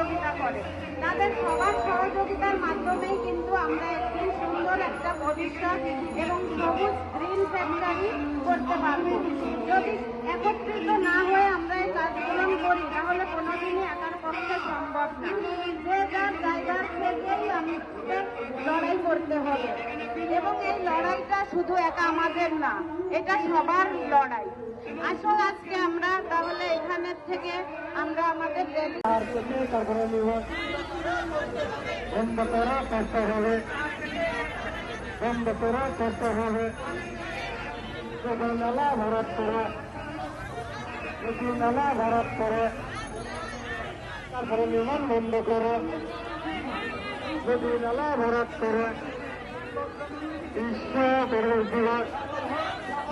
সহযোগিতা করে। তাদের সবার সহযোগিতার মাধ্যমেই কিন্তু আমরা একটি সুন্দর একটা ভবিষ্যৎ এবং সবুজ গ্রিন ফ্যাক্টরি করতে পারবো। যদি একত্রিত না হয়ে আমরা এই কাজগুলো করি তাহলে কোনোদিনই একার পক্ষে সম্ভব না। যে যার জায়গার থেকেই আমাদের লড়াই করতে হবে এবং এই লড়াইটা শুধু একা আমাদের না, এটা সবার লড়াই। আসল আজকে আমরা তাহলে এখানের থেকে আমরা আমাদের বন্ধ করা করতে হবে, বন্ধ করা করতে হবে। যদি নালা ভরাট করে, যদি নালা ভরাট করে তারপরে নির্মাণ বন্ধ করে, যদি নালা ভরাট করে বিশ্ব বেরোজগার